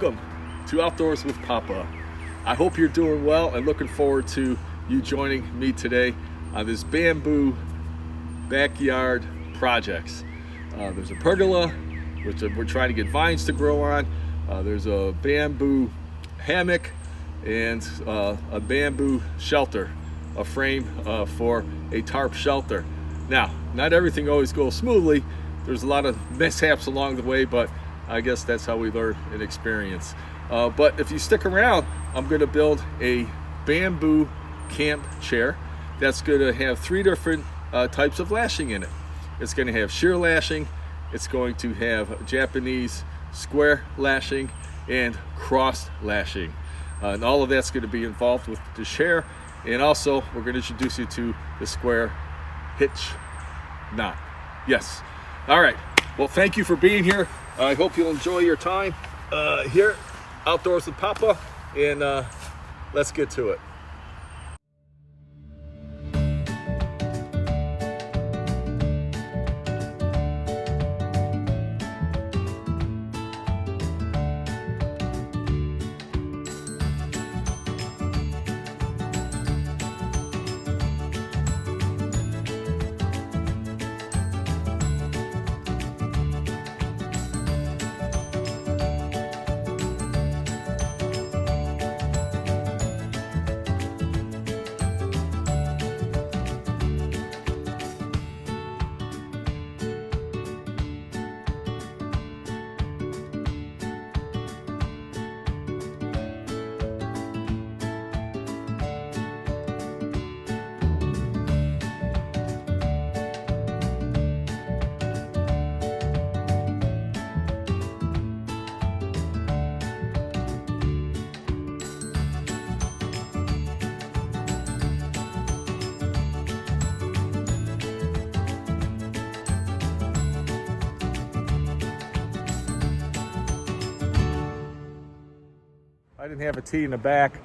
Welcome to Outdoors with Papa. I hope you're doing well and looking forward to you joining me today on this bamboo backyard projects. There's a pergola, which we're trying to get vines to grow on. There's a bamboo hammock and a bamboo shelter, a frame for a tarp shelter. Now, not everything always goes smoothly. There's a lot of mishaps along the way, but I guess that's how we learn and experience. But if you stick around, I'm going to build a bamboo camp chair that's going to have three different types of lashing in it. It's going to have shear lashing, it's going to have Japanese square lashing, and cross lashing. And all of that's going to be involved with the chair. And also, we're going to introduce you to the square hitch knot. Yes. All right. Well, thank you for being here. I hope you'll enjoy your time here, Outdoors with Papa, and let's get to it. I didn't have a T in the back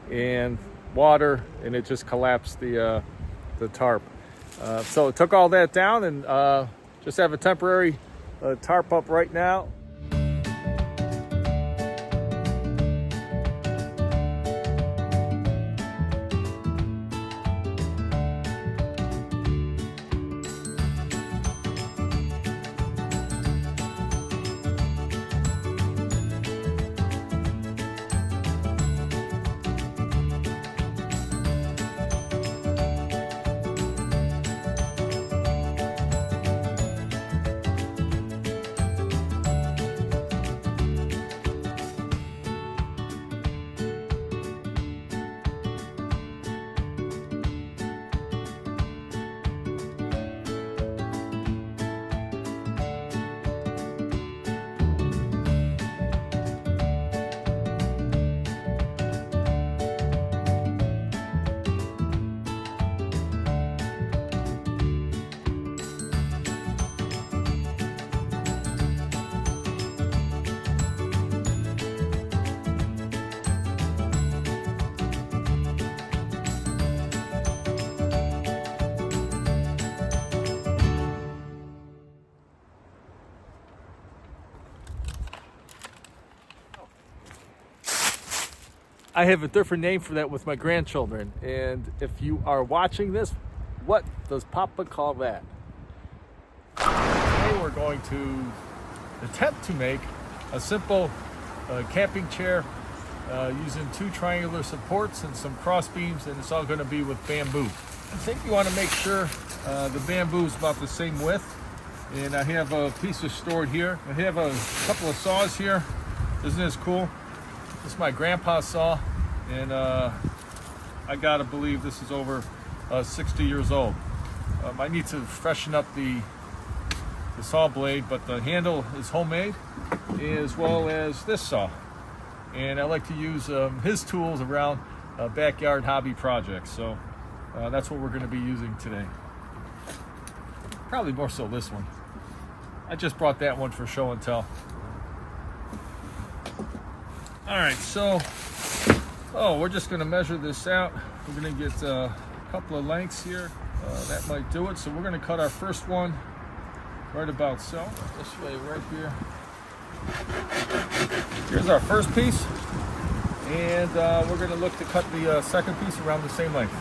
and water, and it just collapsed the tarp. So it took all that down and just have a temporary tarp up right now. I have a different name for that with my grandchildren. And if you are watching this, what does Papa call that? Today we're going to attempt to make a simple camping chair using two triangular supports and some cross beams, and it's all going to be with bamboo. I think you want to make sure the bamboo is about the same width. And I have a piece of stored here. I have a couple of saws here. Isn't this cool? This is my grandpa's saw, and I gotta believe this is over 60 years old. I need to freshen up the saw blade, but the handle is homemade, as well as this saw. And I like to use his tools around backyard hobby projects, so that's what we're gonna be using today. Probably more so this one. I just brought that one for show and tell. All right, so, we're just gonna measure this out. We're gonna get a couple of lengths here. That might do it. So we're gonna cut our first one right about so. This way, right here. Here's our first piece, and we're going to look to cut the second piece around the same length.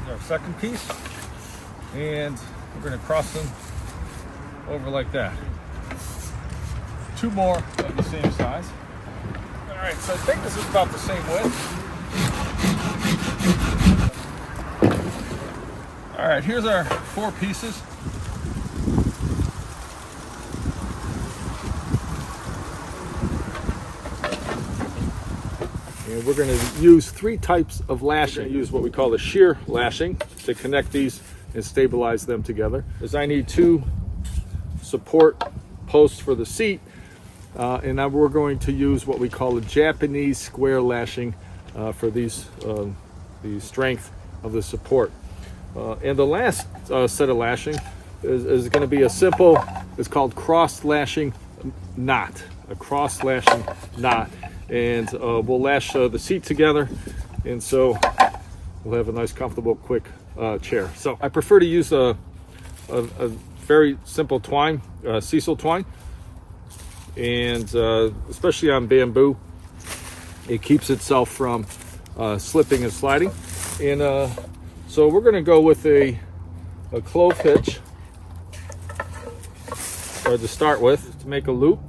Here's our second piece, and we're going to cross them over like that. Two more of the same size. All right, so I think this is about the same width. All right, here's our 4 pieces. And we're going to use 3 types of lashing. We're going to use what we call the shear lashing to connect these and stabilize them together. As I need 2 support posts for the seat, and now we're going to use what we call a Japanese square lashing for the strength of the support. And the last set of lashing is going to be a simple, it's called cross lashing knot, a cross lashing knot. And we'll lash the seat together, and so we'll have a nice, comfortable, quick chair. So I prefer to use a very simple twine, sisal twine, and especially on bamboo, it keeps itself from slipping and sliding. And so we're going to go with a clove hitch, or to start with, to make a loop.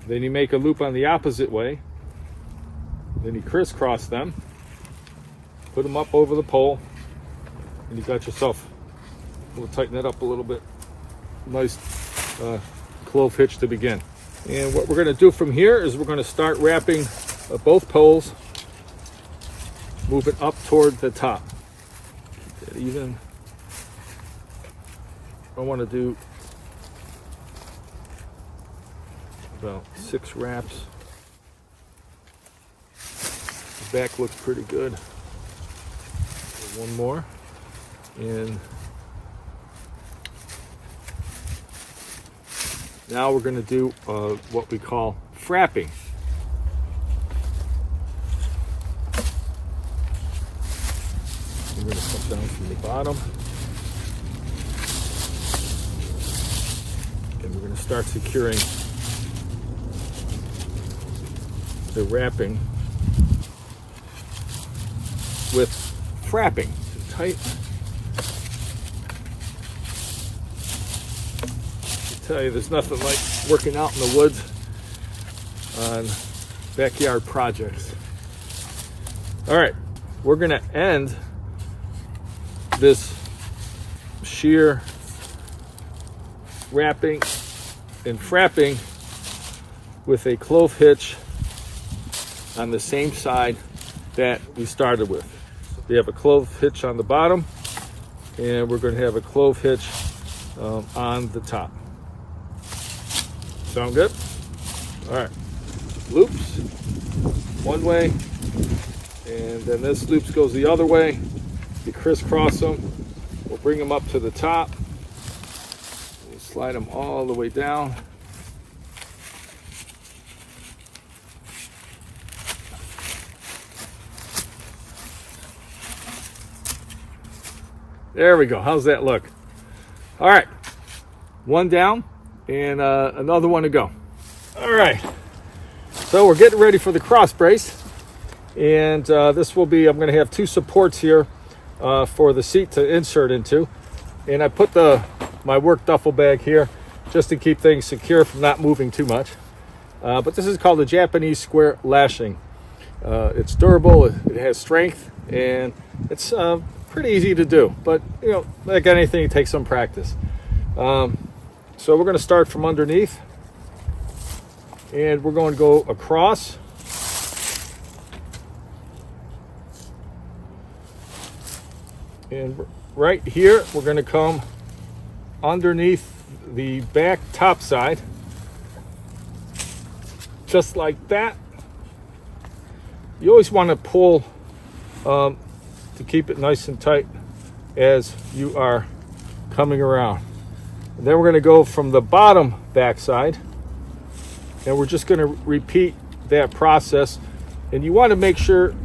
Then you make a loop on the opposite way. Then you crisscross them, put them up over the pole, and you got yourself, we'll tighten it up a little bit. Nice clove hitch to begin. And what we're going to do from here is we're going to start wrapping both poles, moving up toward the top. Keep that even. I want to do about 6 wraps. The back looks pretty good. One more, and now we're going to do what we call frapping. We're going to come down from the bottom, and we're going to start securing the wrapping with frapping. Tight. I tell you, there's nothing like working out in the woods on backyard projects. All right, we're going to end this shear wrapping and frapping with a clove hitch on the same side that we started with. We have a clove hitch on the bottom, and we're going to have a clove hitch on the top. Sound good? All right. Loops one way, and then this loops goes the other way. You crisscross them. We'll bring them up to the top. We'll slide them all the way down. There we go. How's that look? All right. One down and another one to go. All right. So we're getting ready for the cross brace. And this will be, I'm going to have 2 supports here for the seat to insert into. And I put my work duffel bag here just to keep things secure from not moving too much. But this is called the Japanese square lashing. It's durable, it has strength, and it's pretty easy to do, but you know, like anything, it takes some practice. So we're going to start from underneath, and we're going to go across, and right here we're going to come underneath the back top side, just like that. You always want to pull to keep it nice and tight as you are coming around. And then we're going to go from the bottom backside, and we're just going to repeat that process And you want to make sure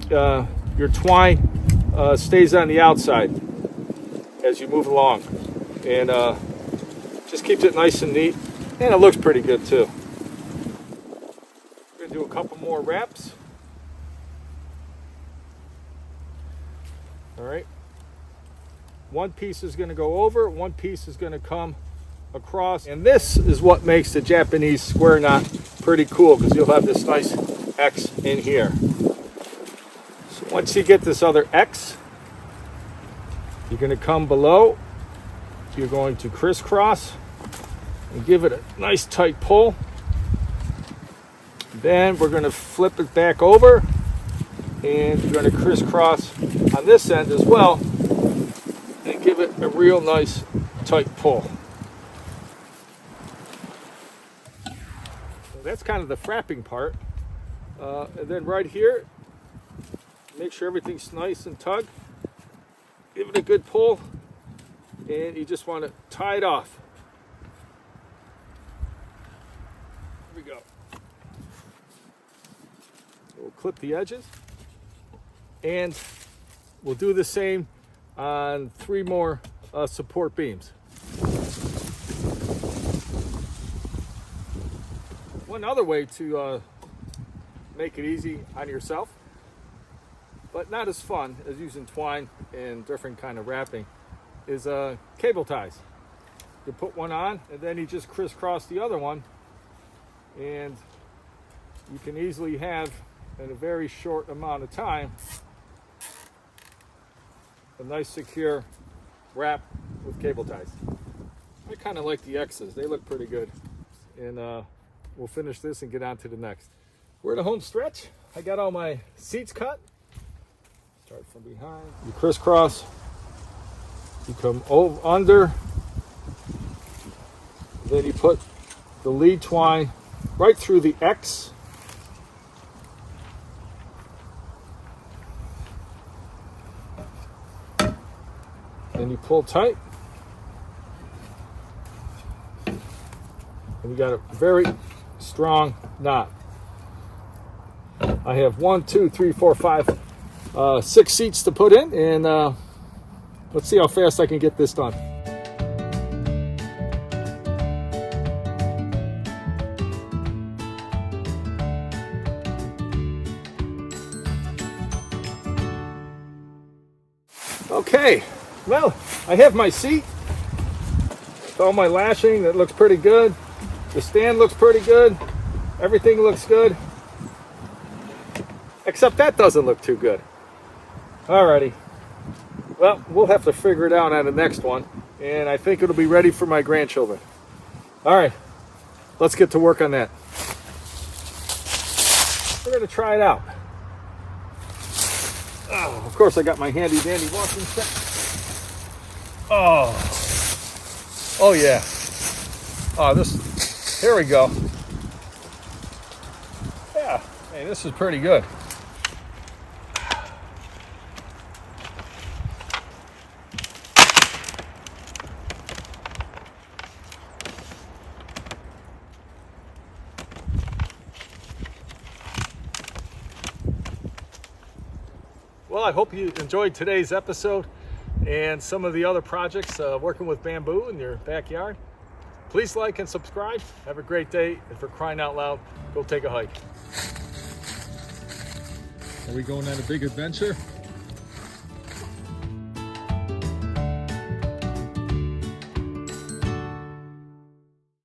your twine stays on the outside as you move along, and just keeps it nice and neat, and it looks pretty good too. We're going to do a couple more wraps. All right, one piece is going to go over, one piece is going to come across, and this is what makes the Japanese square knot pretty cool, because you'll have this nice X in here. So once you get this other X, you're going to come below, you're going to crisscross and give it a nice tight pull. Then we're going to flip it back over, and you're going to crisscross on this end as well and give it a real nice tight pull. So that's kind of the frapping part. And then right here, make sure everything's nice and tug. Give it a good pull, and you just want to tie it off. Here we go. We'll clip the edges, and we'll do the same on 3 more support beams. One other way to make it easy on yourself, but not as fun as using twine and different kind of wrapping, is cable ties. You put one on, and then you just crisscross the other one, and you can easily have, in a very short amount of time, a nice secure wrap with cable ties. I kind of like the X's. They look pretty good. And we'll finish this and get on to the next. We're at the home stretch. I got all my seats cut. Start from behind. You crisscross. You come over under. Then you put the lead twine right through the X. And you pull tight. And you got a very strong knot. I have 1, 2, 3, 4, 5, 6 seats to put in, and let's see how fast I can get this done. Okay, well, I have my seat with all my lashing. That looks pretty good. The stand looks pretty good. Everything looks good. Except that doesn't look too good. Alrighty. Well, we'll have to figure it out on the next one. And I think it'll be ready for my grandchildren. Alright. Let's get to work on that. We're going to try it out. Oh, of course I got my handy dandy walking stick. Oh yeah. Here we go. Yeah, hey, this is pretty good. Well, I hope you enjoyed today's episode and some of the other projects working with bamboo in your backyard. Please like and subscribe. Have a great day, and for crying out loud, go take a hike. Are we going on a big adventure?